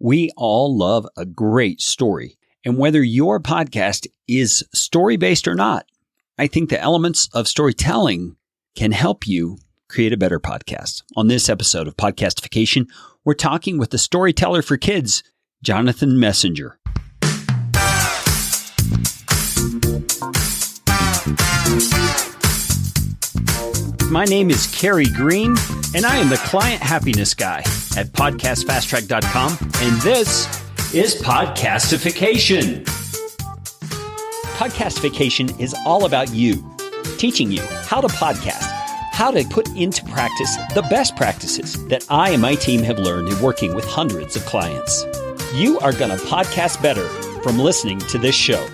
We all love a great story. And whether your podcast is story-based or not, I think the elements of storytelling can help you create a better podcast. On this episode of Podcastification, we're talking with the storyteller for kids, Jonathan Messenger. My name is Carey Green, and I am the client happiness guy at podcastfasttrack.com, and this is Podcastification. Podcastification is all about you, teaching you how to podcast, how to put into practice the best practices that I and my team have learned in working with hundreds of clients. You are going to podcast better from listening to this show.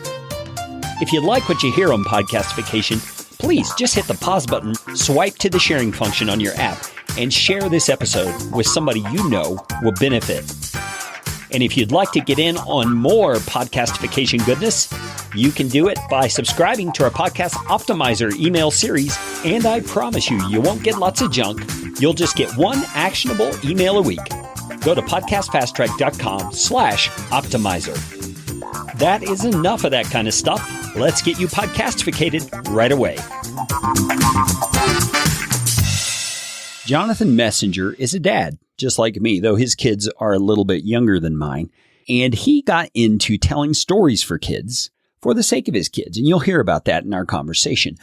If you like what you hear on Podcastification, please just hit the pause button, swipe to the sharing function on your app, and share this episode with somebody you know will benefit. And if you'd like to get in on more Podcastification goodness, you can do it by subscribing to our Podcast Optimizer email series, and I promise you, you won't get lots of junk. You'll just get one actionable email a week. Go to podcastfasttrack.com/optimizer. That is enough of that kind of stuff. Let's get you podcastificated right away. Jonathan Messenger is a dad, just like me, though his kids are a little bit younger than mine. And he got into telling stories for kids for the sake of his kids. And you'll hear about that in our conversation.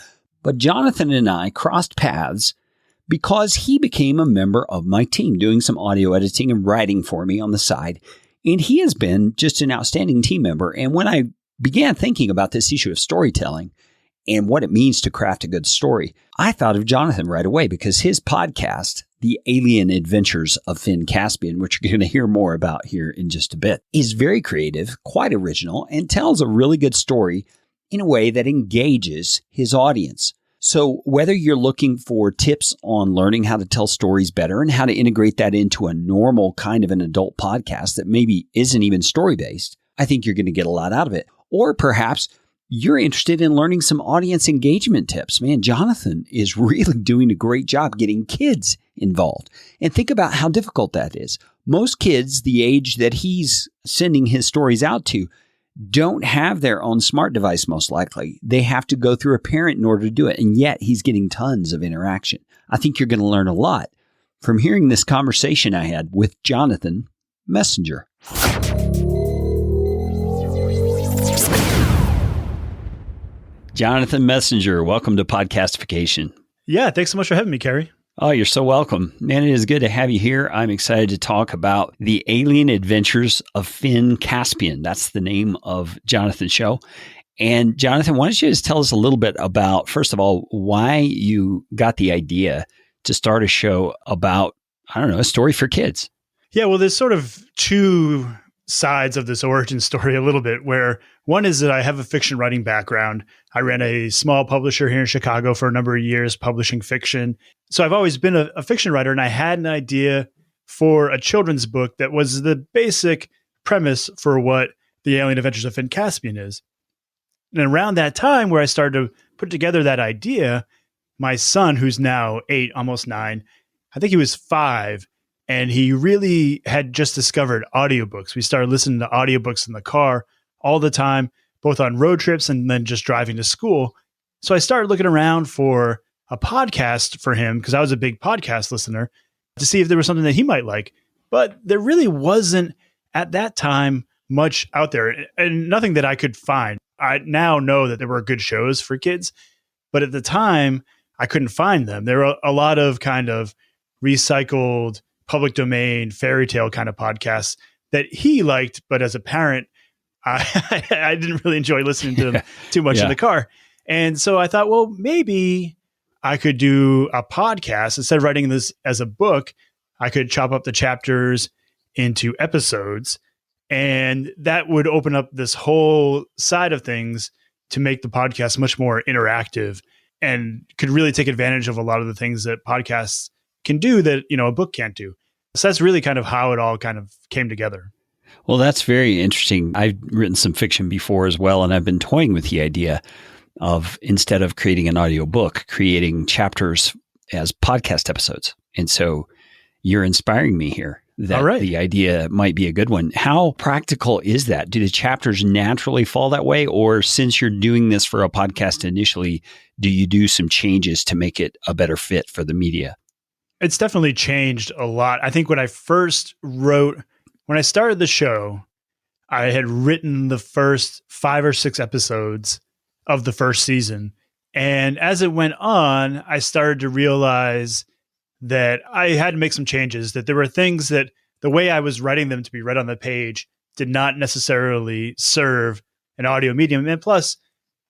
But Jonathan and I crossed paths because he became a member of my team, doing some audio editing and writing for me on the side. And he has been just an outstanding team member. And when I began thinking about this issue of storytelling and what it means to craft a good story, I thought of Jonathan right away because his podcast, The Alien Adventures of Caspian, which you're going to hear more about here in just a bit, is very creative, quite original, and tells a really good story in a way that engages his audience. So whether you're looking for tips on learning how to tell stories better and how to integrate that into a normal kind of an adult podcast that maybe isn't even story-based, I think you're going to get a lot out of it. Or perhaps you're interested in learning some audience engagement tips. Man, Jonathan is really doing a great job getting kids involved. And think about how difficult that is. Most kids, the age that he's sending his stories out to, don't have their own smart device, most likely. They have to go through a parent in order to do it. And yet he's getting tons of interaction. I think you're going to learn a lot from hearing this conversation I had with Jonathan Messenger. Jonathan Messenger, welcome to Podcastification. Yeah, thanks so much for having me, Carey. Oh, you're so welcome. Man, it is good to have you here. I'm excited to talk about The Alien Adventures of Caspian. That's the name of Jonathan's show. And Jonathan, why don't you just tell us a little bit about, first of all, why you got the idea to start a show about, a story for kids? Yeah, well, there's sort of two sides of this origin story a little bit, where one is that I have a fiction writing background. I ran a small publisher here in Chicago for a number of years, publishing fiction. So I've always been a fiction writer, and I had an idea for a children's book that was the basic premise for what The Alien Adventures of Caspian is. And around that time where I started to put together that idea, my son, who's now 8, almost 9, I think he was 5, and he really had just discovered audiobooks. We started listening to audiobooks in the car all the time, both on road trips and then just driving to school. So I started looking around for a podcast for him, because I was a big podcast listener, to see if there was something that he might like. But there really wasn't, at that time, much out there, and nothing that I could find. I now know that there were good shows for kids, but at the time, I couldn't find them. There were a lot of kind of recycled public domain fairy tale kind of podcasts that he liked, but as a parent, I didn't really enjoy listening to them too much in the car. And so I thought, well, maybe I could do a podcast. Instead of writing this as a book, I could chop up the chapters into episodes, and that would open up this whole side of things to make the podcast much more interactive and could really take advantage of a lot of the things that podcasts can do that, a book can't do. So that's really kind of how it all kind of came together. Well, that's very interesting. I've written some fiction before as well, and I've been toying with the idea of, instead of creating an audio book, creating chapters as podcast episodes. And so you're inspiring me here. that All right. the idea might be a good one. How practical is that? Do the chapters naturally fall that way? Or since you're doing this for a podcast initially, do you do some changes to make it a better fit for the media? It's definitely changed a lot. I think when I started the show, I had written the first 5 or 6 episodes of the first season. And as it went on, I started to realize that I had to make some changes, that there were things that the way I was writing them to be read on the page did not necessarily serve an audio medium. And plus,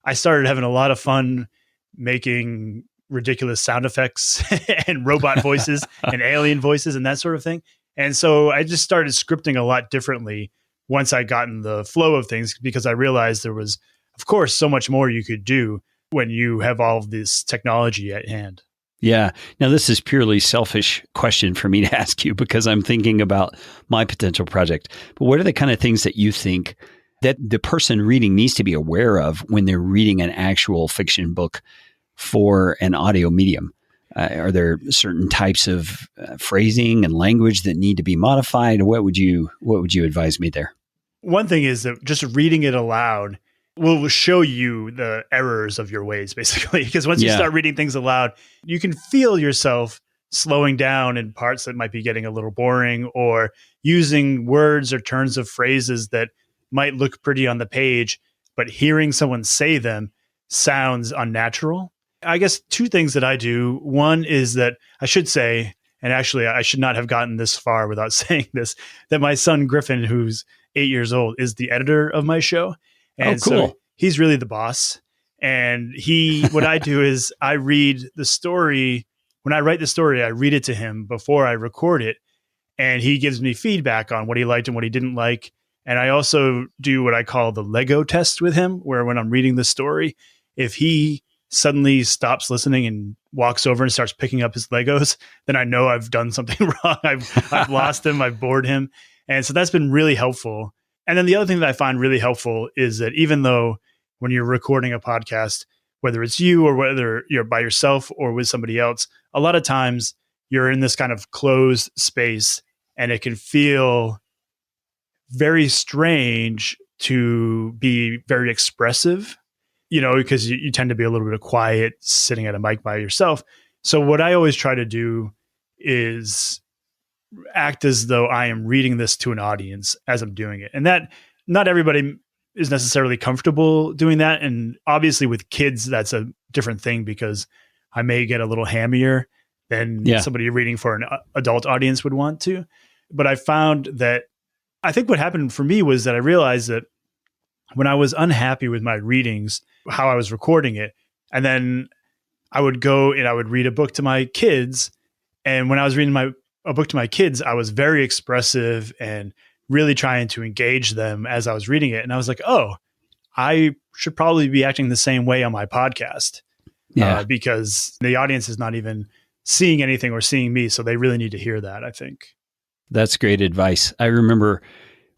I started having a lot of fun making ridiculous sound effects and robot voices and alien voices and that sort of thing. And so I just started scripting a lot differently once I got in the flow of things, because I realized there was, of course, so much more you could do when you have all of this technology at hand. Yeah. Now, this is purely selfish question for me to ask you because I'm thinking about my potential project. But what are the kind of things that you think that the person reading needs to be aware of when they're reading an actual fiction book for an audio medium? Are there certain types of phrasing and language that need to be modified? What would you advise me there? One thing is that just reading it aloud will show you the errors of your ways, basically. Because once you start reading things aloud, you can feel yourself slowing down in parts that might be getting a little boring, or using words or turns of phrases that might look pretty on the page, but hearing someone say them sounds unnatural. I guess 2 things that I do. One is that I should say, and actually I should not have gotten this far without saying this, that my son Griffin, who's 8 years old, is the editor of my show. And cool. So he's really the boss. And what I do is I read the story. When I write the story, I read it to him before I record it. And he gives me feedback on what he liked and what he didn't like. And I also do what I call the Lego test with him, where when I'm reading the story, if he suddenly stops listening and walks over and starts picking up his Legos, then I know I've done something wrong. I've lost him. I've bored him. And so that's been really helpful. And then the other thing that I find really helpful is that even though when you're recording a podcast, whether it's you or whether you're by yourself or with somebody else, a lot of times you're in this kind of closed space and it can feel very strange to be very expressive, because you tend to be a little bit quiet sitting at a mic by yourself. So what I always try to do is act as though I am reading this to an audience as I'm doing it. And that not everybody is necessarily comfortable doing that. And obviously with kids, that's a different thing, because I may get a little hammier than somebody reading for an adult audience would want to. But I found that I think what happened for me was that I realized that when I was unhappy with my readings, how I was recording it, and then I would go and I would read a book to my kids. And when I was reading a book to my kids, I was very expressive and really trying to engage them as I was reading it. And I was like, oh, I should probably be acting the same way on my podcast, because the audience is not even seeing anything or seeing me. So they really need to hear that, I think. That's great advice. I remember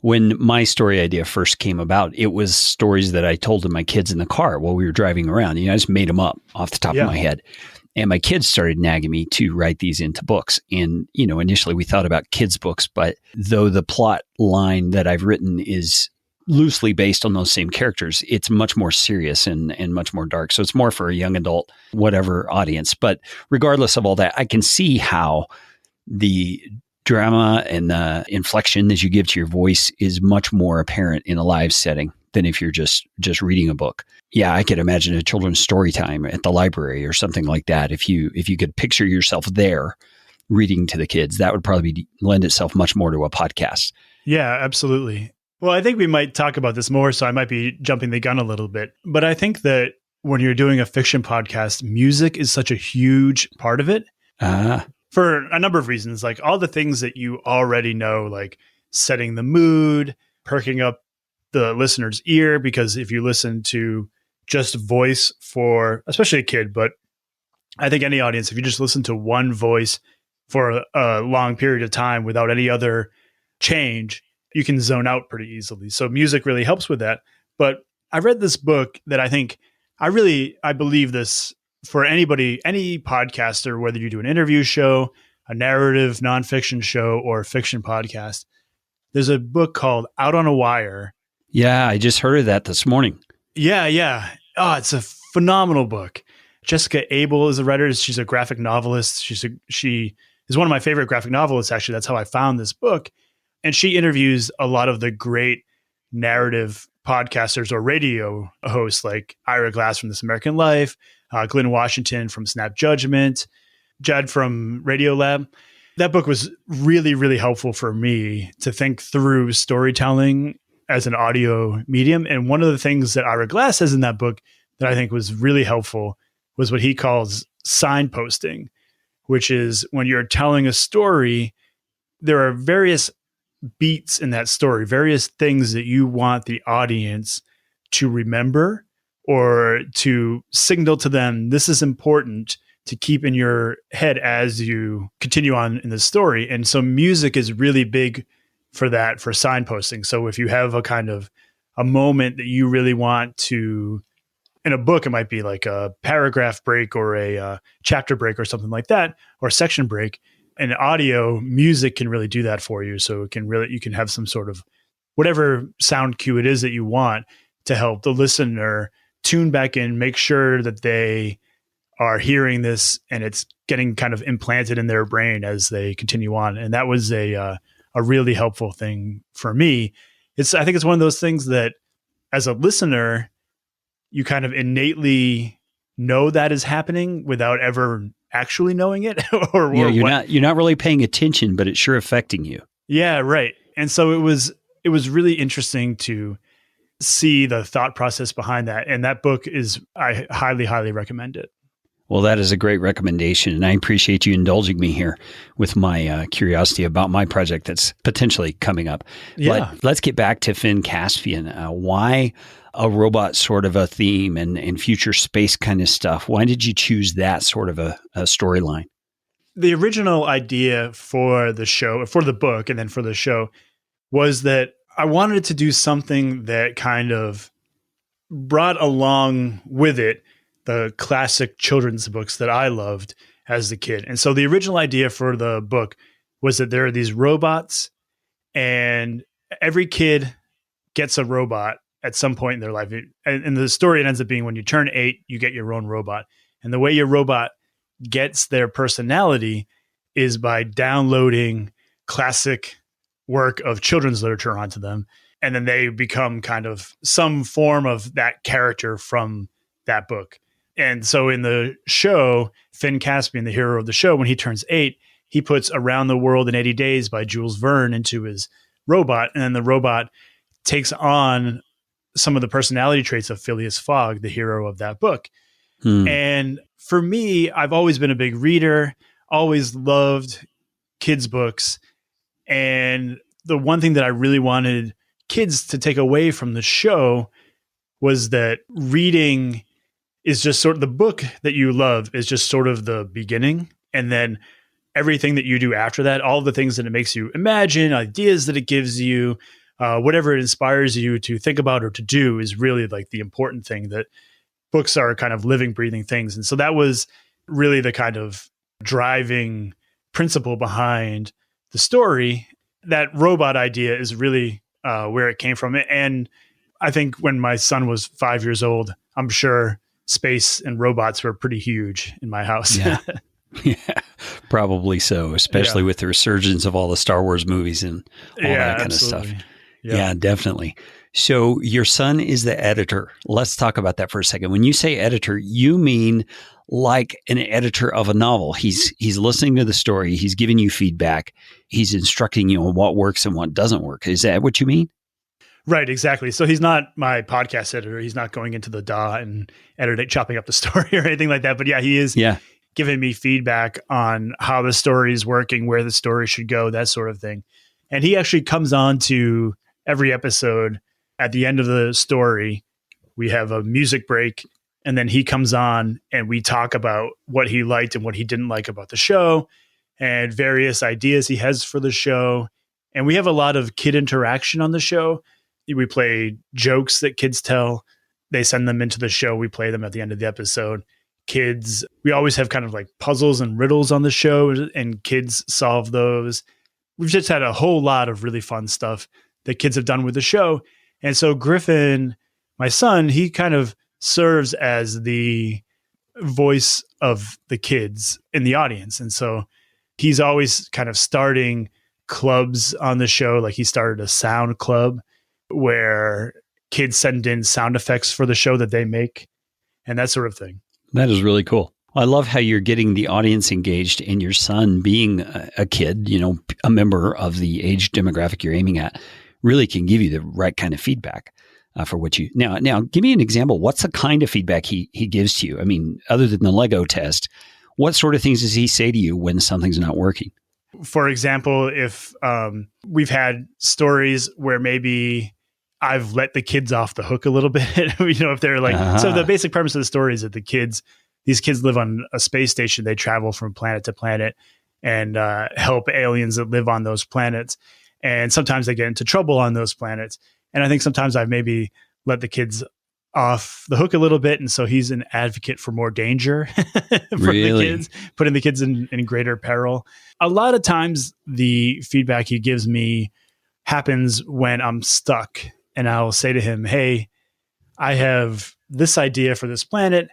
when my story idea first came about, it was stories that I told to my kids in the car while we were driving around. I just made them up off the top of my head. And my kids started nagging me to write these into books. And, initially we thought about kids' books, but though the plot line that I've written is loosely based on those same characters, it's much more serious and much more dark. So it's more for a young adult, whatever audience. But regardless of all that, I can see how the drama and the inflection that you give to your voice is much more apparent in a live setting than if you're just reading a book. Yeah, I could imagine a children's story time at the library or something like that. If you could picture yourself there reading to the kids, that would probably lend itself much more to a podcast. Yeah, absolutely. Well, I think we might talk about this more, so I might be jumping the gun a little bit. But I think that when you're doing a fiction podcast, music is such a huge part of it. For a number of reasons, like all the things that you already know, like setting the mood, perking up the listener's ear, because if you listen to just voice for, especially a kid, but I think any audience, if you just listen to one voice for a long period of time without any other change, you can zone out pretty easily. So music really helps with that. But I read this book that I think I believe this for anybody, any podcaster, whether you do an interview show, a narrative nonfiction show or fiction podcast, there's a book called Out on a Wire. Yeah, I just heard of that this morning. Yeah. Oh, it's a phenomenal book. Jessica Abel is a writer. She's a graphic novelist. She is one of my favorite graphic novelists, actually. That's how I found this book. And she interviews a lot of the great narrative podcasters or radio hosts like Ira Glass from This American Life, Glenn Washington from Snap Judgment, Judd from Radiolab. That book was really, really helpful for me to think through storytelling as an audio medium. And one of the things that Ira Glass says in that book that I think was really helpful was what he calls signposting, which is when you're telling a story, there are various beats in that story, various things that you want the audience to remember or to signal to them, this is important to keep in your head as you continue on in the story. And so music is really big for that, for signposting. So if you have a kind of a moment that you really want to, in a book, it might be like a paragraph break or a chapter break or something like that, or a section break. And audio music can really do that for you. So it can really, you can have some sort of whatever sound cue it is that you want to help the listener tune back in, make sure that they are hearing this and it's getting kind of implanted in their brain as they continue on. And that was a really helpful thing for me. I think it's one of those things that as a listener, you kind of innately know that is happening without ever actually knowing it. You're not really paying attention, but it's sure affecting you. Yeah, right. And so it was really interesting to see the thought process behind that. And that book I highly, highly recommend it. Well, that is a great recommendation, and I appreciate you indulging me here with my curiosity about my project that's potentially coming up. Yeah. But let's get back to Finn Caspian. Why a robot sort of a theme and future space kind of stuff? Why did you choose that sort of a storyline? The original idea for the show, for the book, and then for the show was that I wanted to do something that kind of brought along with it the classic children's books that I loved as a kid. And so the original idea for the book was that there are these robots and every kid gets a robot at some point in their life. And the story, it ends up being when you turn 8, you get your own robot. And the way your robot gets their personality is by downloading classic work of children's literature onto them. And then they become kind of some form of that character from that book. And so in the show, Finn Caspian, the hero of the show, when he turns 8, he puts Around the World in 80 Days by Jules Verne into his robot. And then the robot takes on some of the personality traits of Phileas Fogg, the hero of that book. And for me, I've always been a big reader, always loved kids' books. And the one thing that I really wanted kids to take away from the show was that reading is just sort of the book that you love is just sort of the beginning. And then everything that you do after that, all the things that it makes you imagine, ideas that it gives you, whatever it inspires you to think about or to do is really like the important thing, that books are kind of living, breathing things. And so that was really the kind of driving principle behind the story. That robot idea is really where it came from. And I think when my son was 5 years old, I'm sure space and robots were pretty huge in my house. Yeah, probably so, especially with the resurgence of all the Star Wars movies and all that kind of stuff. Yeah, definitely. So your son is the editor. Let's talk about that for a second. When you say editor, you mean like an editor of a novel. He's listening to the story. He's giving you feedback. He's instructing you on what works and what doesn't work. Is that what you mean? Right, exactly. So he's not my podcast editor. He's not going into the DAW and chopping up the story or anything like that. But yeah, he is giving me feedback on how the story is working, where the story should go, that sort of thing. And he actually comes on to every episode. At the end of the story, we have a music break, and then he comes on and we talk about what he liked and what he didn't like about the show and various ideas he has for the show. And we have a lot of kid interaction on the show. We play jokes that kids tell. They send them into the show. We play them at the end of the episode. kids. We always have kind of like puzzles and riddles on the show, and kids solve those. We've just had a whole lot of really fun stuff that kids have done with the show. And so Griffin, my son, he kind of serves as the voice of the kids in the audience. And so he's always kind of starting clubs on the show. Like he started a sound club where kids send in sound effects for the show that they make and that sort of thing. That is really cool. I love how you're getting the audience engaged, and your son being a kid, a member of the age demographic you're aiming at, really can give you the right kind of feedback for what you now give me an example. What's the kind of feedback he gives to you? I mean, other than the Lego test, what sort of things does he say to you when something's not working? For example, if we've had stories where maybe I've let the kids off the hook a little bit, if they're like, so the basic premise of the story is that these kids live on a space station. They travel from planet to planet and help aliens that live on those planets. And sometimes they get into trouble on those planets. And I think sometimes I've maybe let the kids off the hook a little bit. And so he's an advocate for more danger for the kids, putting the kids in greater peril. A lot of times the feedback he gives me happens when I'm stuck, and I'll say to him, hey, I have this idea for this planet.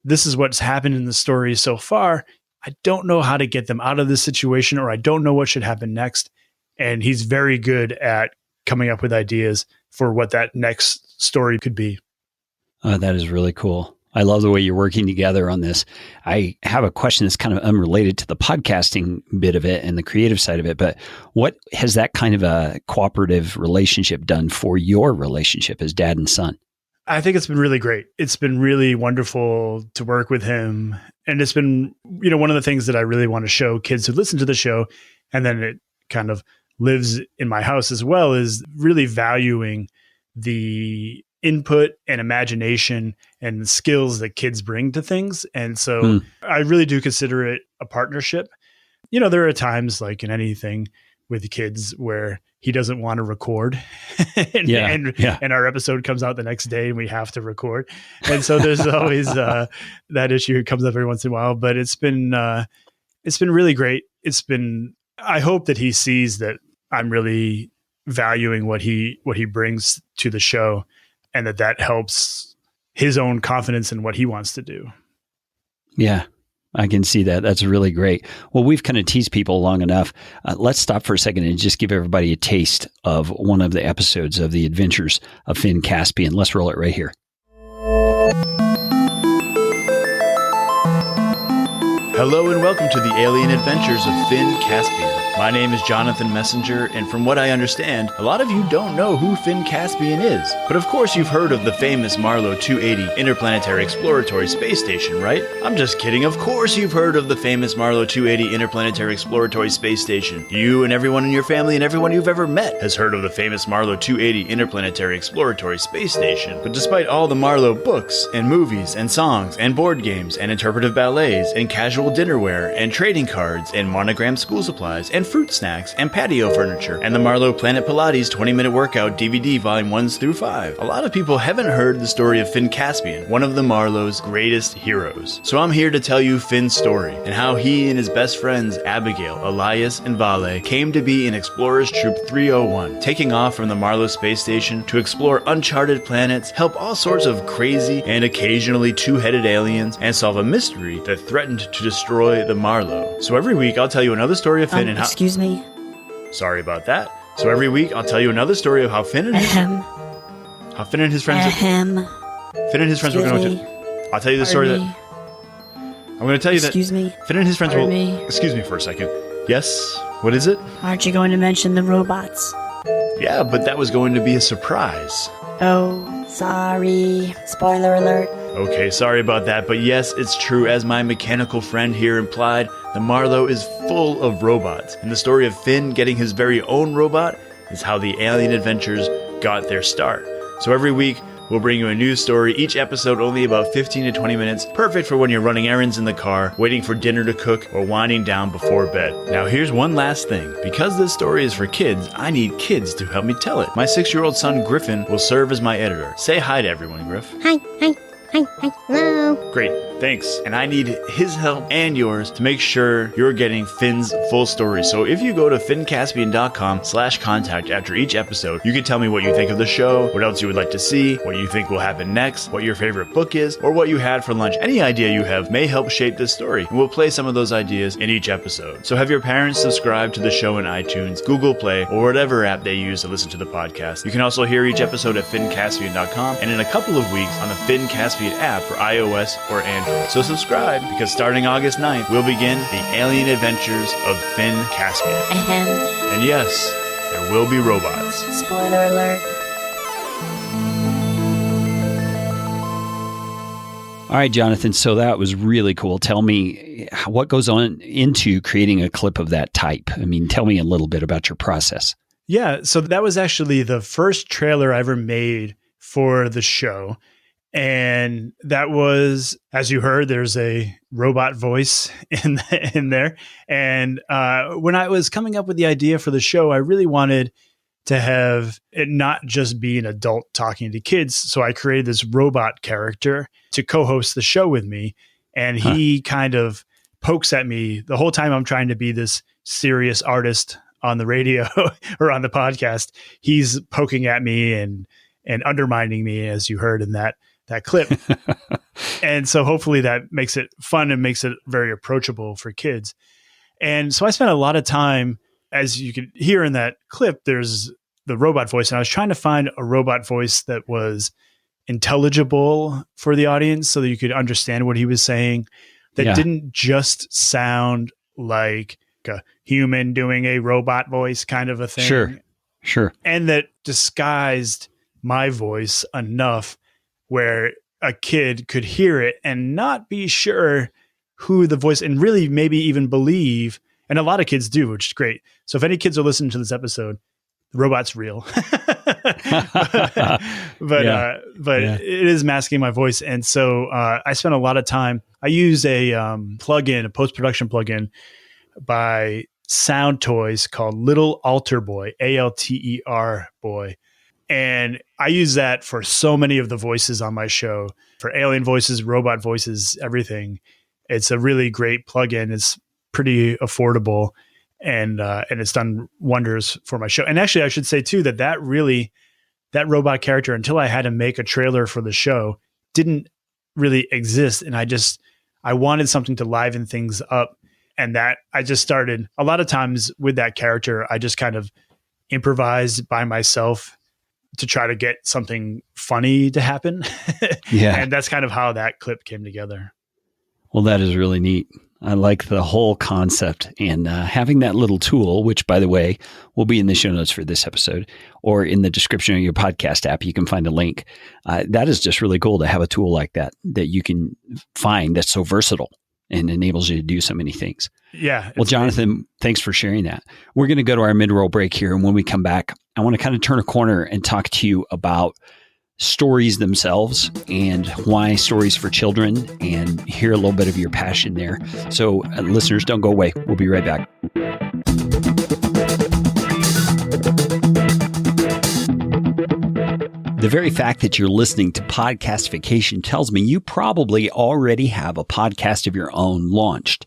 This is what's happened in the story so far. I don't know how to get them out of this situation, or I don't know what should happen next. And he's very good at coming up with ideas for what that next story could be. That is really cool. I love the way you're working together on this. I have a question that's kind of unrelated to the podcasting bit of it and the creative side of it, but what has that kind of a cooperative relationship done for your relationship as dad and son? I think it's been really great. It's been really wonderful to work with him. And it's been, one of the things that I really want to show kids who listen to the show, and then it kind of lives in my house as well, is really valuing the input and imagination and skills that kids bring to things. And so I really do consider it a partnership. There are times, like in anything with the kids, where he doesn't want to record and our episode comes out the next day and we have to record. And so there's always that issue comes up every once in a while, but it's been really great. I hope that he sees that I'm really valuing what he brings to the show, and that helps his own confidence in what he wants to do. Yeah, I can see that. That's really great. Well, we've kind of teased people long enough. Let's stop for a second and just give everybody a taste of one of the episodes of the adventures of Finn Caspian. Let's roll it right here. Hello and welcome to the alien adventures of Finn Caspian. My name is Jonathan Messenger, and from what I understand, a lot of you don't know who Finn Caspian is. But of course you've heard of the famous Marlow 280 Interplanetary Exploratory Space Station, right? I'm just kidding. Of course you've heard of the famous Marlow 280 Interplanetary Exploratory Space Station. You and everyone in your family and everyone you've ever met has heard of the famous Marlow 280 Interplanetary Exploratory Space Station. But despite all the Marlow books and movies and songs and board games and interpretive ballets and casual dinnerware and trading cards and monogrammed school supplies and fruit snacks and patio furniture and the Marlow Planet Pilates 20-minute workout DVD volume 1s through 5, a lot of people haven't heard the story of Finn Caspian, one of the Marlow's greatest heroes. So I'm here to tell you Finn's story and how he and his best friends Abigail, Elias, and Vale came to be in Explorers Troop 301, taking off from the Marlow space station to explore uncharted planets, help all sorts of crazy and occasionally two-headed aliens, and solve a mystery that threatened to destroy the Marlow. So every week I'll tell you another story of Finn and how— Excuse me? Sorry about that. So every week I'll tell you another story of how Finn and his friends Finn and his friends were going to— I'll tell you the story that— I'm going to tell you that— Excuse me? Finn and his friends will— me? Excuse me for a second. Yes? What is it? Aren't you going to mention the robots? Yeah, but that was going to be a surprise. Oh, sorry. Spoiler alert. Okay, sorry about that, but yes, it's true. As my mechanical friend here implied, the Marlow is full of robots, and the story of Finn getting his very own robot is how the alien adventures got their start. So every week, we'll bring you a new story, each episode only about 15 to 20 minutes, perfect for when you're running errands in the car, waiting for dinner to cook, or winding down before bed. Now here's one last thing. Because this story is for kids, I need kids to help me tell it. My 6-year-old son, Griffin, will serve as my editor. Say hi to everyone, Griff. Hi. Hello. Great. Thanks. And I need his help and yours to make sure you're getting Finn's full story. So if you go to finncaspian.com/contact after each episode, you can tell me what you think of the show, what else you would like to see, what you think will happen next, what your favorite book is, or what you had for lunch. Any idea you have may help shape this story, and we'll play some of those ideas in each episode. So have your parents subscribe to the show in iTunes, Google Play, or whatever app they use to listen to the podcast. You can also hear each episode at finncaspian.com and in a couple of weeks on the Finn Caspian app for iOS or Android. So subscribe, because starting August 9th, we'll begin the alien adventures of Finn Caspian. And yes, there will be robots. Spoiler alert. All right, Jonathan, so that was really cool. Tell me what goes on into creating a clip of that type. I mean, tell me a little bit about your process. Yeah, so that was actually the first trailer I ever made for the show. And that was, as you heard, there's a robot voice in there. And when I was coming up with the idea for the show, I really wanted to have it not just be an adult talking to kids. So I created this robot character to co-host the show with me. And he kind of pokes at me the whole time I'm trying to be this serious artist on the radio or on the podcast. He's poking at me and undermining me, as you heard in that clip. And so hopefully that makes it fun and makes it very approachable for kids. And so I spent a lot of time, as you could hear in that clip, there's the robot voice. And I was trying to find a robot voice that was intelligible for the audience so that you could understand what he was saying, that didn't just sound like a human doing a robot voice kind of a thing. Sure. And that disguised my voice enough where a kid could hear it and not be sure who the voice, and really maybe even believe. And a lot of kids do, which is great. So if any kids are listening to this episode, the robot's real, but it is masking my voice. And so I spent a lot of time. I use a plugin, a post-production plugin by Sound Toys called Little Alter Boy, ALTER Boy. And I use that for so many of the voices on my show, for alien voices, robot voices, everything. It's a really great plugin. It's pretty affordable, and it's done wonders for my show. And actually, I should say too that robot character, until I had to make a trailer for the show, didn't really exist. And I wanted something to liven things up, and that I just started a lot of times with that character. I just kind of improvised by myself to try to get something funny to happen. Yeah. And that's kind of how that clip came together. Well, that is really neat. I like the whole concept, and having that little tool, which, by the way, will be in the show notes for this episode or in the description of your podcast app. You can find a link. That is just really cool to have a tool like that you can find that's so versatile and enables you to do so many things. Yeah. Well, Jonathan, thanks for sharing that. We're going to go to our mid-roll break here. And when we come back, I want to kind of turn a corner and talk to you about stories themselves and why stories for children, and hear a little bit of your passion there. So listeners, don't go away. We'll be right back. The very fact that you're listening to Podcastification tells me you probably already have a podcast of your own launched.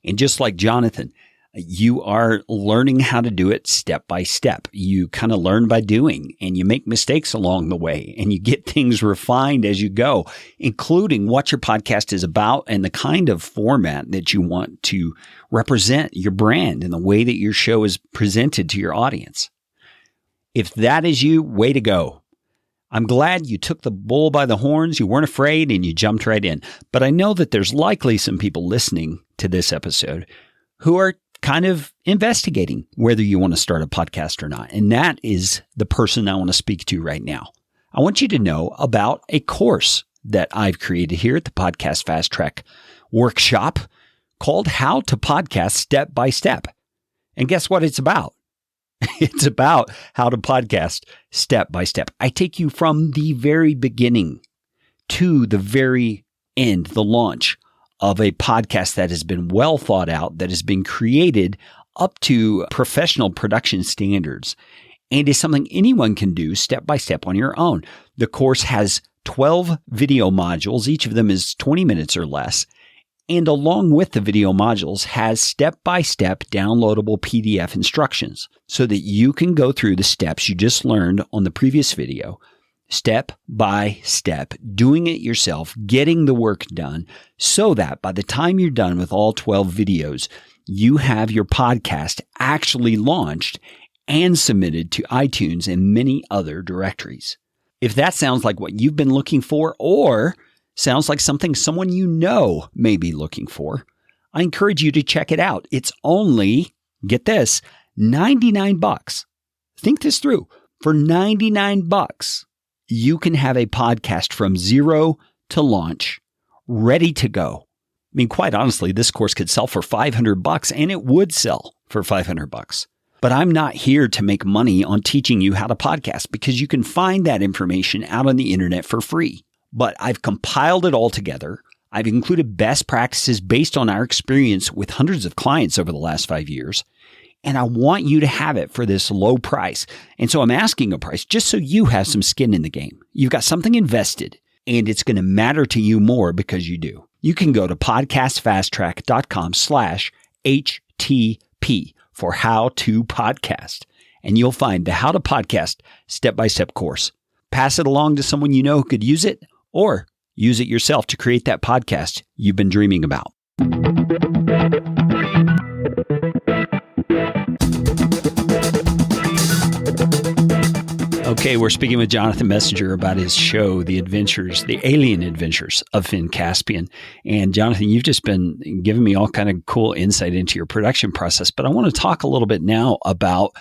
And just like Jonathan, you are learning how to do it step by step. You kind of learn by doing, and you make mistakes along the way, and you get things refined as you go, including what your podcast is about and the kind of format that you want to represent your brand and the way that your show is presented to your audience. If that is you, way to go. I'm glad you took the bull by the horns, you weren't afraid, and you jumped right in. But I know that there's likely some people listening to this episode who are kind of investigating whether you want to start a podcast or not. And that is the person I want to speak to right now. I want you to know about a course that I've created here at the Podcast Fast Track workshop called How to Podcast Step by Step. And guess what it's about? It's about how to podcast step by step. I take you from the very beginning to the very end, the launch of a podcast that has been well thought out, that has been created up to professional production standards, and is something anyone can do step by step on your own. The course has 12 video modules. Each of them is 20 minutes or less. And along with the video modules has step-by-step downloadable PDF instructions so that you can go through the steps you just learned on the previous video, step by step, doing it yourself, getting the work done so that by the time you're done with all 12 videos, you have your podcast actually launched and submitted to iTunes and many other directories. If that sounds like what you've been looking for or sounds like something someone you know may be looking for, I encourage you to check it out. It's only, get this, $99. Think this through. For $99, you can have a podcast from zero to launch, ready to go. I mean, quite honestly, this course could sell for $500 and it would sell for $500. But I'm not here to make money on teaching you how to podcast because you can find that information out on the internet for free. But I've compiled it all together. I've included best practices based on our experience with hundreds of clients over the last 5 years. And I want you to have it for this low price. And so I'm asking a price just so you have some skin in the game. You've got something invested and it's going to matter to you more because you do. You can go to podcastfasttrack.com/HTP for how to podcast. And you'll find the How to Podcast step-by-step course. Pass it along to someone you know who could use it, or use it yourself to create that podcast you've been dreaming about. Okay, we're speaking with Jonathan Messenger about his show, The Alien Adventures of Finn Caspian. And Jonathan, you've just been giving me all kind of cool insight into your production process, but I want to talk a little bit now about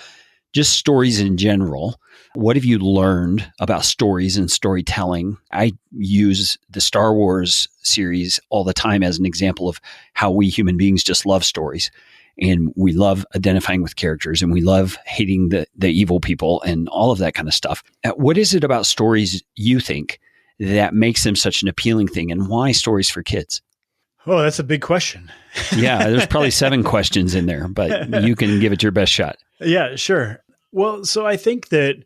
just stories in general. What have you learned about stories and storytelling? I use the Star Wars series all the time as an example of how we human beings just love stories. And we love identifying with characters and we love hating the evil people and all of that kind of stuff. What is it about stories you think that makes them such an appealing thing, and why stories for kids? Oh, that's a big question. Yeah, there's probably 7 questions in there, but you can give it your best shot. Yeah, sure. Well, so I think that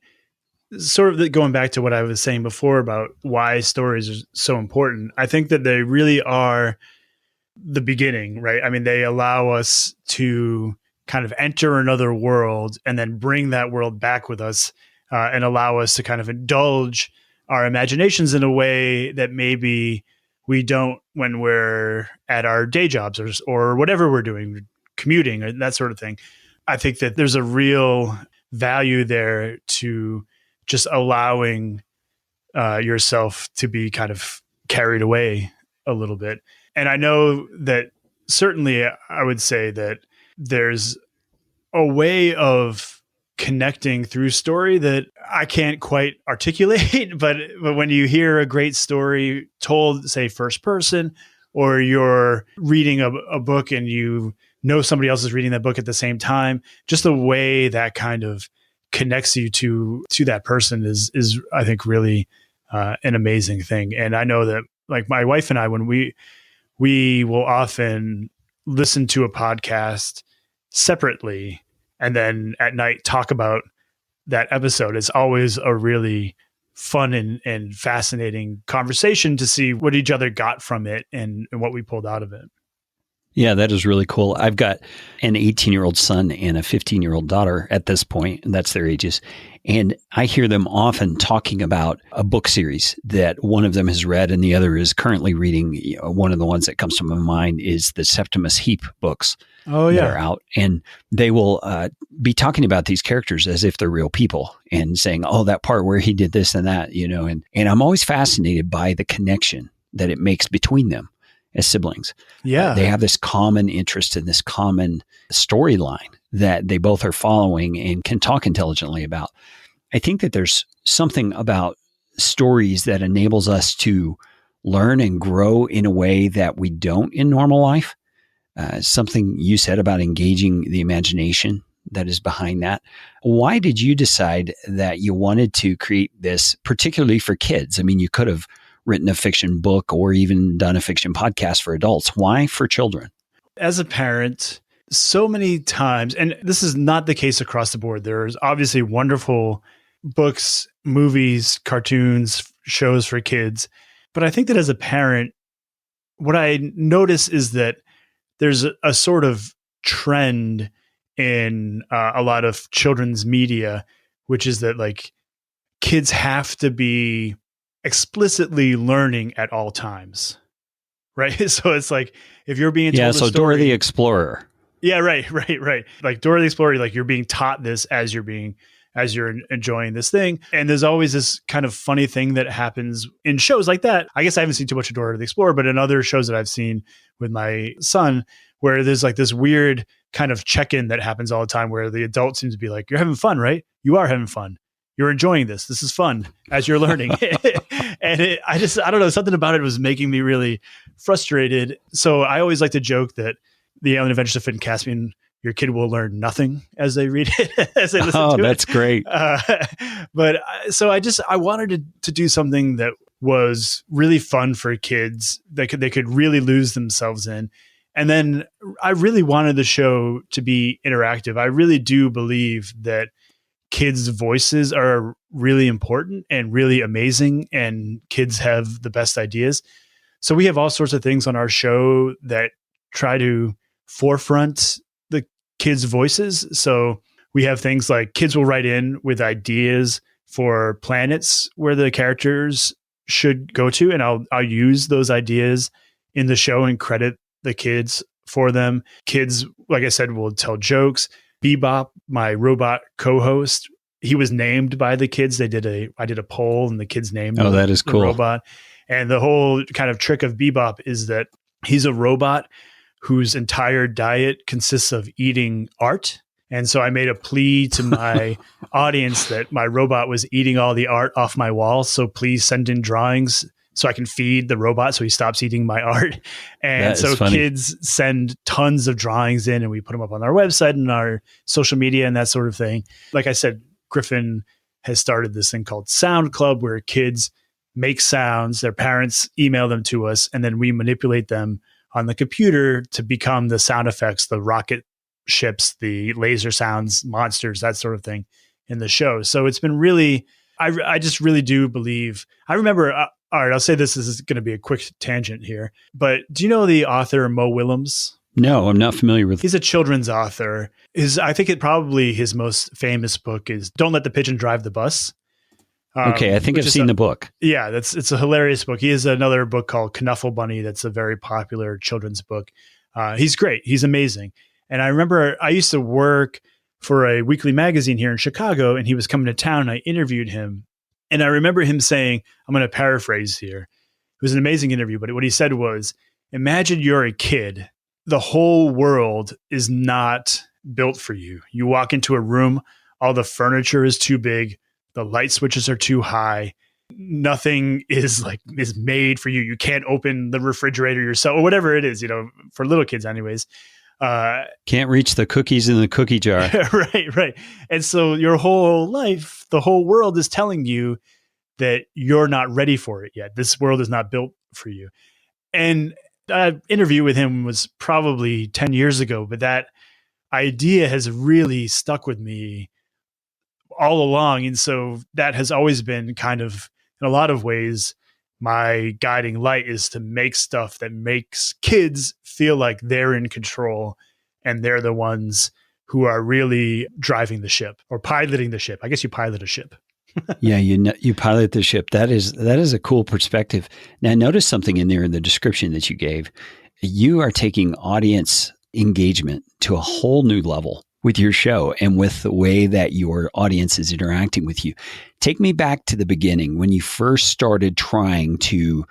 sort of going back to what I was saying before about why stories are so important, I think that they really are the beginning, right? I mean, they allow us to kind of enter another world and then bring that world back with us and allow us to kind of indulge our imaginations in a way that maybe we don't when we're at our day jobs or whatever we're doing, commuting or that sort of thing. I think that there's a real value there to just allowing yourself to be kind of carried away a little bit. And I know that certainly I would say that there's a way of connecting through story that I can't quite articulate, but when you hear a great story told, say, first person, or you're reading a book and you know somebody else is reading that book at the same time, just the way that kind of connects you to that person is I think really an amazing thing. And I know that like my wife and I, when we will often listen to a podcast separately and then at night talk about that episode. It's always a really fun and fascinating conversation to see what each other got from it and what we pulled out of it. Yeah, that is really cool. I've got an 18-year-old son and a 15-year-old daughter at this point, and that's their ages. And I hear them often talking about a book series that one of them has read and the other is currently reading. One of the ones that comes to my mind is the Septimus Heap books that are out. And they will be talking about these characters as if they're real people and saying, oh, that part where he did this and that, and I'm always fascinated by the connection that it makes between them as siblings. Yeah. They have this common interest in this common storyline that they both are following and can talk intelligently about. I think that there's something about stories that enables us to learn and grow in a way that we don't in normal life. Something you said about engaging the imagination that is behind that. Why did you decide that you wanted to create this particularly for kids? I mean, you could have written a fiction book or even done a fiction podcast for adults. Why for children? As a parent, so many times, and this is not the case across the board, there's obviously wonderful books, movies, cartoons, shows for kids. But I think that as a parent, what I notice is that there's a sort of trend in a lot of children's media, which is that like kids have to be explicitly learning at all times, right? So it's like if you're being told a story, Dora the Explorer. Yeah, right. Like Dora the Explorer, like you're being taught this as you're enjoying this thing. And there's always this kind of funny thing that happens in shows like that. I guess I haven't seen too much of Dora the Explorer, but in other shows that I've seen with my son, where there's like this weird kind of check-in that happens all the time where the adult seems to be like, you're having fun, right? You are having fun. You're enjoying this. This is fun as you're learning. And I don't know, something about it was making me really frustrated. So I always like to joke that The Alien Adventures of Finn and Caspian, your kid will learn nothing as they read it, as they listen to it. Oh, that's great. But so I wanted to do something that was really fun for kids that they could really lose themselves in. And then I really wanted the show to be interactive. I really do believe that kids' voices are really important and really amazing, and kids have the best ideas. So we have all sorts of things on our show that try to forefront the kids' voices. So we have things like kids will write in with ideas for planets where the characters should go to, and I'll use those ideas in the show and credit the kids for them. Kids, like I said, will tell jokes. Bebop, my robot co-host, he was named by the kids. I did a poll and the kids named that is cool. Robot. And the whole kind of trick of Bebop is that he's a robot whose entire diet consists of eating art. And so I made a plea to my audience that my robot was eating all the art off my wall. So please send in drawings so I can feed the robot so he stops eating my art. And so kids send tons of drawings in and we put them up on our website and our social media and that sort of thing. Like I said, Griffin has started this thing called Sound Club where kids make sounds, their parents email them to us, and then we manipulate them on the computer to become the sound effects, the rocket ships, the laser sounds, monsters, that sort of thing in the show. So it's been really, I just really do believe, I remember, all right, I'll say this is going to be a quick tangent here, but do you know the author Mo Willems? No, I'm not familiar with. He's a children's author. I think probably his most famous book is Don't Let the Pigeon Drive the Bus. Okay, I think I've seen the book. Yeah, it's a hilarious book. He has another book called Knuffle Bunny that's a very popular children's book. He's great. He's amazing. And I remember I used to work for a weekly magazine here in Chicago, and he was coming to town, and I interviewed him. And I remember him saying, I'm going to paraphrase here. It was an amazing interview, but what he said was, imagine you're a kid. The whole world is not built for you. You walk into a room, all the furniture is too big. The light switches are too high. Nothing is made for you. You can't open the refrigerator yourself or whatever it is, for little kids anyways. Can't reach the cookies in the cookie jar. Right. And so your whole life, the whole world is telling you that you're not ready for it yet. This world is not built for you. And an interview with him was probably 10 years ago, but that idea has really stuck with me all along. And so that has always been kind of, in a lot of ways, my guiding light is to make stuff that makes kids feel like they're in control and they're the ones who are really driving the ship or piloting the ship. I guess you pilot a ship. Yeah, you pilot the ship. That is a cool perspective. Now, notice something in there in the description that you gave. You are taking audience engagement to a whole new level with your show and with the way that your audience is interacting with you. Take me back to the beginning when you first started trying to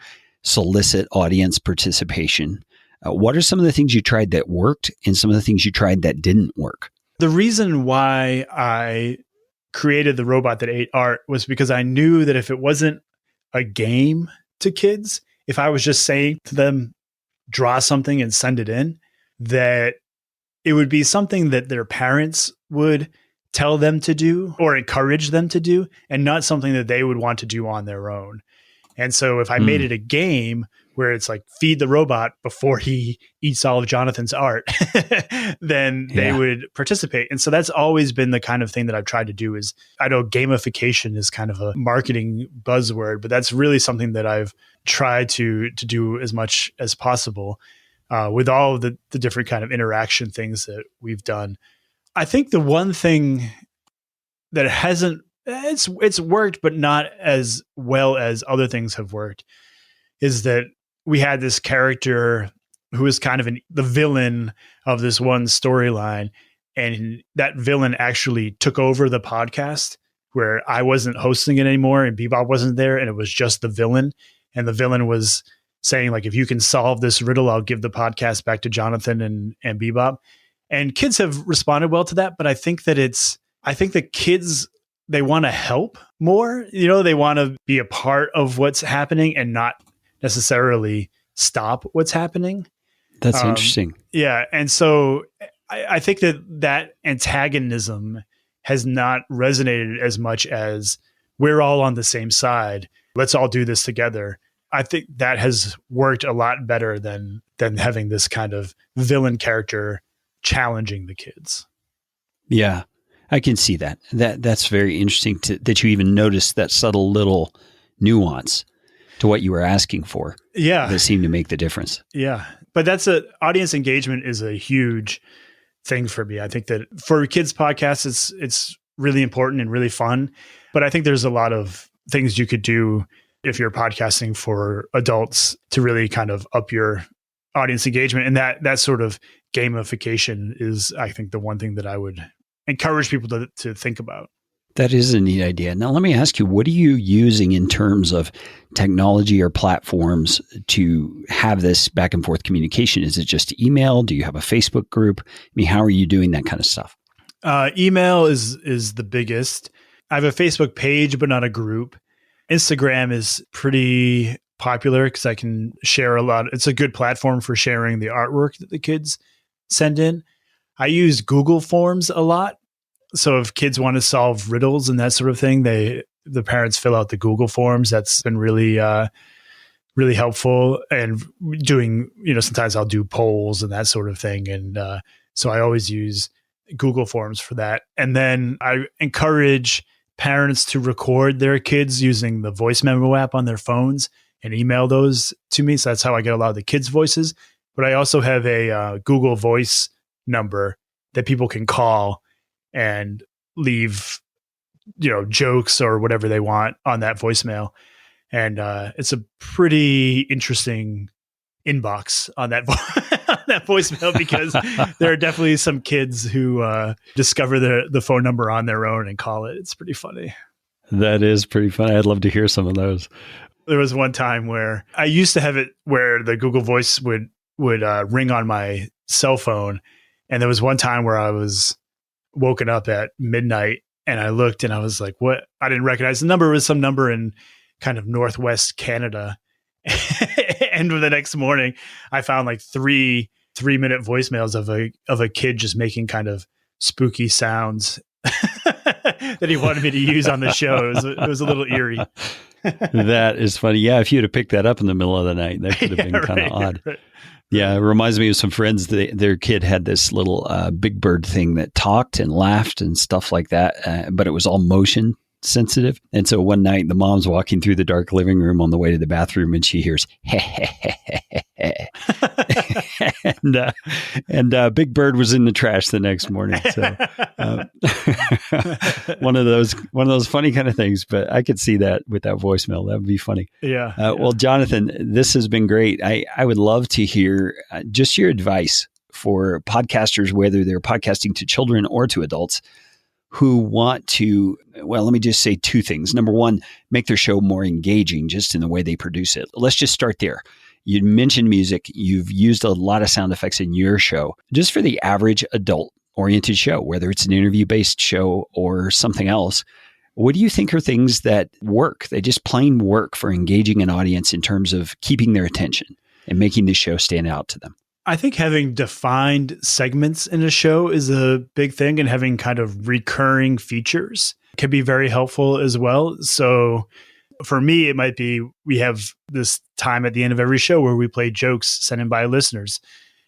solicit audience participation. What are some of the things you tried that worked and some of the things you tried that didn't work? The reason why I created the robot that ate art was because I knew that if it wasn't a game to kids, if I was just saying to them, draw something and send it in, that it would be something that their parents would tell them to do or encourage them to do, and not something that they would want to do on their own. And so if I made it a game where it's like feed the robot before he eats all of Jonathan's art, then they would participate. And so that's always been the kind of thing that I've tried to do. Is I know gamification is kind of a marketing buzzword, but that's really something that I've tried to do as much as possible with all of the different kind of interaction things that we've done. I think the one thing that it's worked, but not as well as other things have worked, is that we had this character who was kind of the villain of this one storyline. And that villain actually took over the podcast, where I wasn't hosting it anymore and Bebop wasn't there. And it was just the villain. And the villain was saying, like, if you can solve this riddle, I'll give the podcast back to Jonathan and Bebop. And kids have responded well to that. But I think that kids, they want to help more. They want to be a part of what's happening and not necessarily stop what's happening. That's interesting. Yeah. And so I think that antagonism has not resonated as much as we're all on the same side. Let's all do this together. I think that has worked a lot better than having this kind of villain character challenging the kids. Yeah, I can see that. That's very interesting that you even noticed that subtle little nuance to what you were asking for. Yeah. That seemed to make the difference. Yeah. But audience engagement is a huge thing for me. I think that for kids podcasts, it's really important and really fun. But I think there's a lot of things you could do if you're podcasting for adults to really kind of up your audience engagement. And that sort of gamification is, I think, the one thing that I would encourage people to think about. That is a neat idea. Now, let me ask you, what are you using in terms of technology or platforms to have this back and forth communication? Is it just email? Do you have a Facebook group? I mean, how are you doing that kind of stuff? Email is the biggest. I have a Facebook page, but not a group. Instagram is pretty popular because I can share a lot. It's a good platform for sharing the artwork that the kids send in. I use Google Forms a lot. So if kids want to solve riddles and that sort of thing, the parents fill out the Google Forms. That's been really, really helpful. And doing, sometimes I'll do polls and that sort of thing. And so I always use Google Forms for that. And then I encourage parents to record their kids using the voice memo app on their phones and email those to me. So that's how I get a lot of the kids' voices. But I also have a Google Voice number that people can call and leave, jokes or whatever they want on that voicemail. And it's a pretty interesting inbox on that that voicemail, because there are definitely some kids who discover the phone number on their own and call it. It's pretty funny. That is pretty funny. I'd love to hear some of those. There was one time where I used to have it where the Google Voice would ring on my cell phone. And there was one time where I was woken up at midnight and I looked and I was like, what? I didn't recognize the number. It was some number in kind of Northwest Canada. And the next morning I found like three 3-minute voicemails of a kid just making kind of spooky sounds that he wanted me to use on the show. It was a little eerie. That is funny. Yeah. If you'd have picked that up in the middle of the night, that could have been kind of odd. Right. Yeah, it reminds me of some friends. Their kid had this little Big Bird thing that talked and laughed and stuff like that, but it was all motion sensitive. And so one night the mom's walking through the dark living room on the way to the bathroom and she hears and Big Bird was in the trash the next morning. So one of those funny kind of things, but I could see that with that voicemail. That would be funny. Yeah. Well, Jonathan, this has been great. I would love to hear just your advice for podcasters, whether they're podcasting to children or to adults, who want to, well, let me just say two things. Number one, make their show more engaging just in the way they produce it. Let's just start there. You mentioned music. You've used a lot of sound effects in your show. Just for the average adult-oriented show, whether it's an interview-based show or something else, what do you think are things that work? They just plain work for engaging an audience in terms of keeping their attention and making the show stand out to them? I think having defined segments in a show is a big thing, and having kind of recurring features can be very helpful as well. So For me, it might be we have this time at the end of every show where we play jokes sent in by listeners.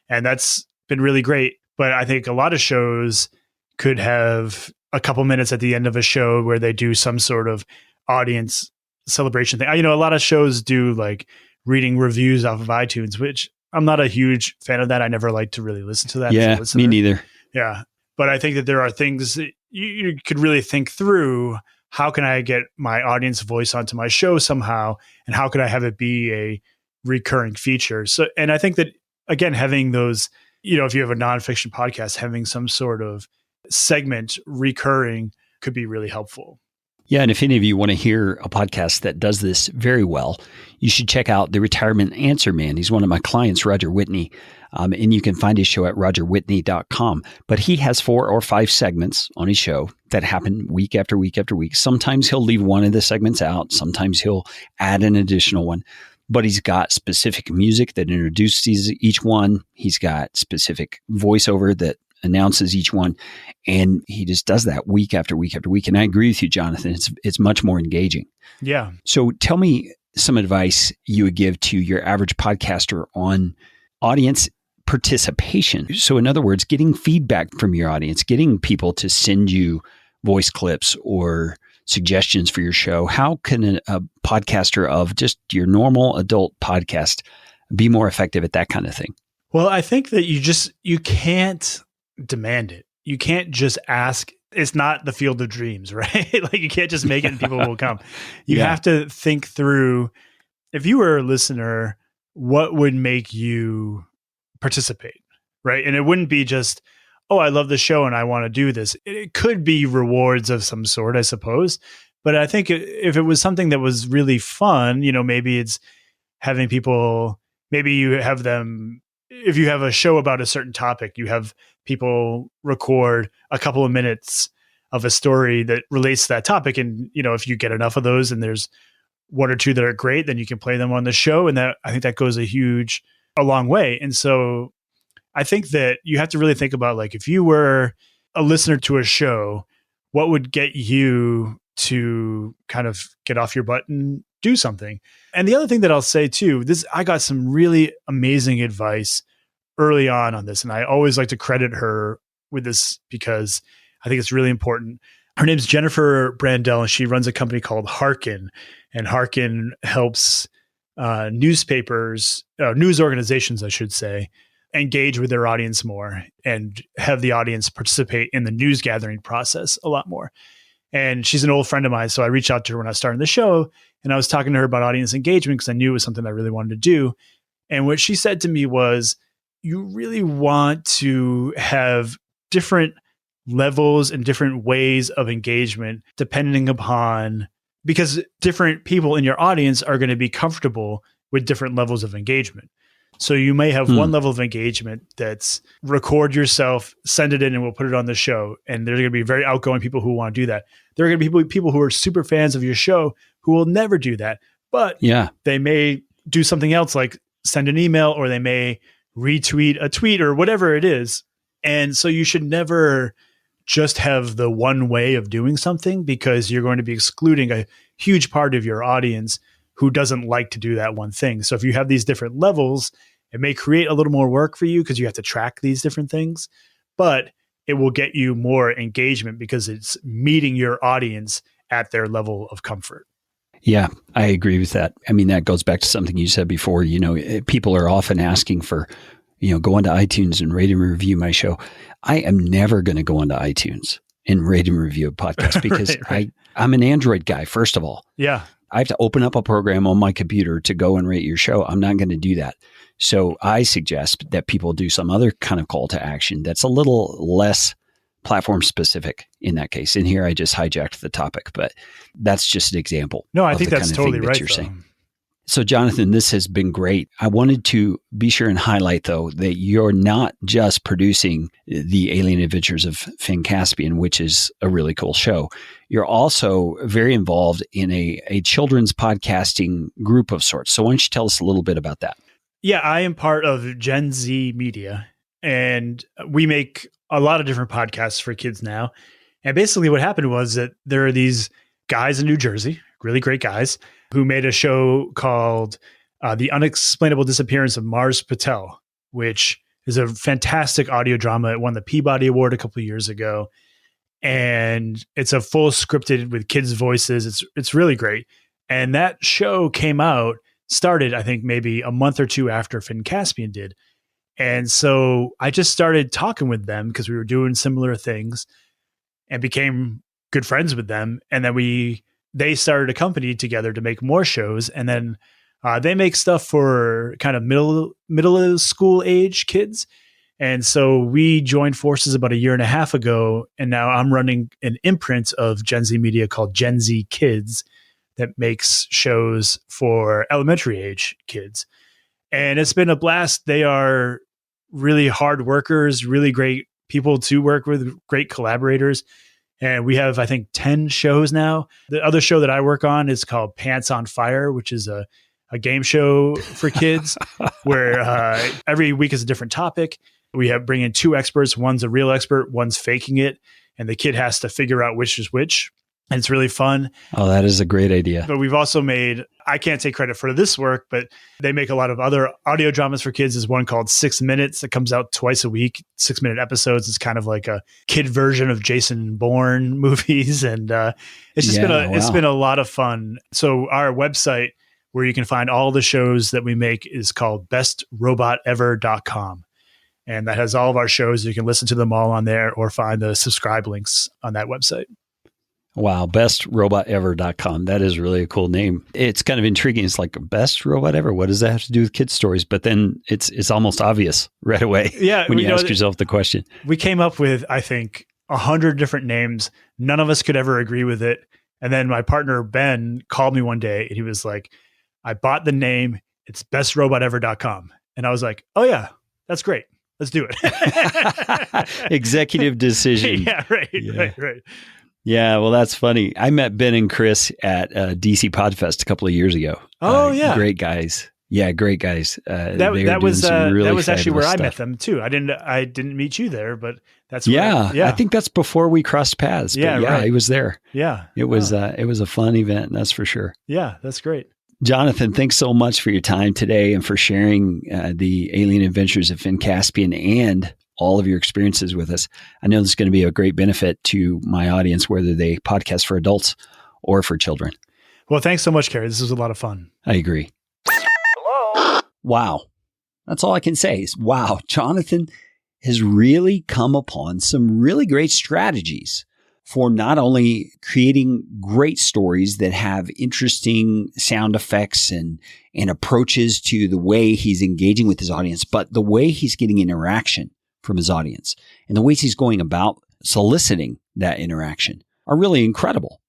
And that's been really great. But I think a lot of shows could have a couple minutes at the end of a show where they do some sort of audience celebration thing. A lot of shows do like reading reviews off of iTunes, which I'm not a huge fan of that. I never like to really listen to that. Yeah, me neither. Yeah. But I think that there are things that you could really think through. How can I get my audience voice onto my show somehow? And how could I have it be a recurring feature? So, and I think that, again, having those, if you have a nonfiction podcast, having some sort of segment recurring could be really helpful. Yeah. And if any of you want to hear a podcast that does this very well, you should check out The Retirement Answer Man. He's one of my clients, Roger Whitney. And you can find his show at rogerwhitney.com. But he has 4 or 5 segments on his show that happen week after week after week. Sometimes he'll leave one of the segments out. Sometimes he'll add an additional one. But he's got specific music that introduces each one. He's got specific voiceover that announces each one. And he just does that week after week after week. And I agree with you, Jonathan. It's much more engaging. Yeah. So tell me some advice you would give to your average podcaster on audience participation. So in other words, getting feedback from your audience, getting people to send you voice clips or suggestions for your show. How can a podcaster of just your normal adult podcast be more effective at that kind of thing? Well, I think that you can't demand it. You can't just ask. It's not the field of dreams, right? Like you can't just make it and people will come. You have to think through, if you were a listener, what would make you participate, right? And it wouldn't be just, oh, I love the show and I want to do this. It could be rewards of some sort, I suppose. But I think if it was something that was really fun, maybe it's having people, maybe you have them, if you have a show about a certain topic, you have people record a couple of minutes of a story that relates to that topic. And, if you get enough of those and there's 1 or 2 that are great, then you can play them on the show. And that, I think that goes a long way. And so I think that you have to really think about, like, if you were a listener to a show, what would get you to kind of get off your butt and do something? And the other thing that I'll say too, I got some really amazing advice early on this. And I always like to credit her with this because I think it's really important. Her name's Jennifer Brandel, and she runs a company called Harkin. And Harkin helps news organizations, I should say, engage with their audience more and have the audience participate in the news gathering process a lot more. And she's an old friend of mine. So I reached out to her when I started the show, and I was talking to her about audience engagement because I knew it was something I really wanted to do. And what she said to me was, you really want to have different levels and different ways of engagement depending upon, because different people in your audience are going to be comfortable with different levels of engagement. So you may have one level of engagement that's record yourself, send it in, and we'll put it on the show. And there's going to be very outgoing people who want to do that. There are going to be people who are super fans of your show who will never do that. But they may do something else, like send an email, or they may retweet a tweet or whatever it is. And so you should never just have the one way of doing something, because you're going to be excluding a huge part of your audience who doesn't like to do that one thing. So if you have these different levels, it may create a little more work for you because you have to track these different things, but it will get you more engagement because it's meeting your audience at their level of comfort. Yeah, I agree with that. I mean, that goes back to something you said before. People are often asking for, go onto iTunes and rate and review my show. I am never going to go onto iTunes and rate and review a podcast because right. I'm an Android guy, first of all. Yeah. I have to open up a program on my computer to go and rate your show. I'm not going to do that. So I suggest that people do some other kind of call to action that's a little less platform specific in that case. And here I just hijacked the topic, but that's just an example. No, I think that's totally right. You're saying. So Jonathan, this has been great. I wanted to be sure and highlight, though, that you're not just producing the Alien Adventures of Finn Caspian, which is a really cool show. You're also very involved in a children's podcasting group of sorts. So why don't you tell us a little bit about that? Yeah, I am part of GenZ Media, and we make a lot of different podcasts for kids now. And basically what happened was that there are these guys in New Jersey, really great guys who made a show called The Unexplainable Disappearance of Mars Patel, which is a fantastic audio drama. It won the Peabody Award a couple of years ago. And it's a full scripted with kids' voices. It's really great. And that show started, I think, maybe a month or two after Finn Caspian did. And so I just started talking with them because we were doing similar things and became good friends with them. And then they started a company together to make more shows. And then they make stuff for kind of middle school age kids. And so we joined forces about a year and a half ago. And now I'm running an imprint of GenZ Media called GenZ Kids that makes shows for elementary age kids. And it's been a blast. They are really hard workers, really great people to work with, great collaborators. And we have, I think, 10 shows now. The other show that I work on is called Pants on Fire, which is a game show for kids where every week is a different topic. We bring in 2 experts. One's a real expert, one's faking it. And the kid has to figure out which is which. And it's really fun. Oh, that is a great idea. But we've also I can't take credit for this work, but they make a lot of other audio dramas for kids. There's one called 6 Minutes that comes out twice a week, 6-minute episodes. It's kind of like a kid version of Jason Bourne movies. And it's just it's been a lot of fun. So our website where you can find all the shows that we make is called bestrobotever.com. And that has all of our shows. You can listen to them all on there or find the subscribe links on that website. Wow, bestrobotever.com. That is really a cool name. It's kind of intriguing. It's like best robot ever. What does that have to do with kids' stories? But then it's almost obvious right away when you ask yourself the question. We came up with, I think, 100 different names. None of us could ever agree with it. And then my partner, Ben, called me one day and he was like, I bought the name. It's bestrobotever.com. And I was like, oh yeah, that's great. Let's do it. Executive decision. Yeah, right. Yeah, well, that's funny. I met Ben and Chris at DC Podfest a couple of years ago. Oh, yeah. Great guys. Yeah, great guys. That was actually where I met them too. I didn't meet you there, but that's I think that's before we crossed paths. But right. He was there. Yeah, it was a fun event. That's for sure. Yeah, that's great. Jonathan, thanks so much for your time today and for sharing the alien adventures of Finn Caspian and all of your experiences with us. I know this is going to be a great benefit to my audience, whether they podcast for adults or for children. Well, thanks so much, Carey. This was a lot of fun. I agree. Hello. Wow. That's all I can say is, wow, Jonathan has really come upon some really great strategies for not only creating great stories that have interesting sound effects and approaches to the way he's engaging with his audience, but the way he's getting interaction from his audience and the ways he's going about soliciting that interaction are really incredible.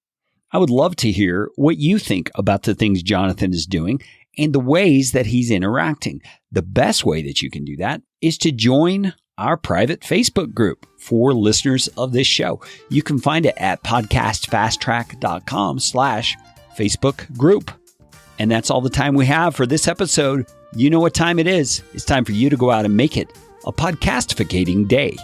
I would love to hear what you think about the things Jonathan is doing and the ways that he's interacting. The best way that you can do that is to join our private Facebook group for listeners of this show. You can find it at podcastfasttrack.com/Facebook group. And that's all the time we have for this episode. You know what time it is. It's time for you to go out and make it a podcastificating day.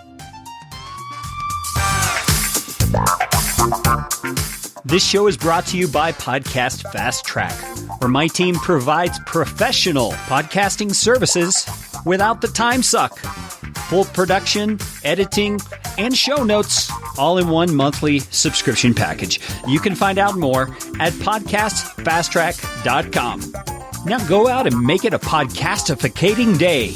This show is brought to you by Podcast Fast Track, where my team provides professional podcasting services without the time suck. Full production, editing, and show notes, all in one monthly subscription package. You can find out more at podcastfasttrack.com. Now go out and make it a podcastificating day.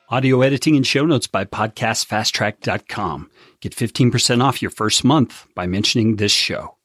Audio editing and show notes by podcastfasttrack.com. Get 15% off your first month by mentioning this show.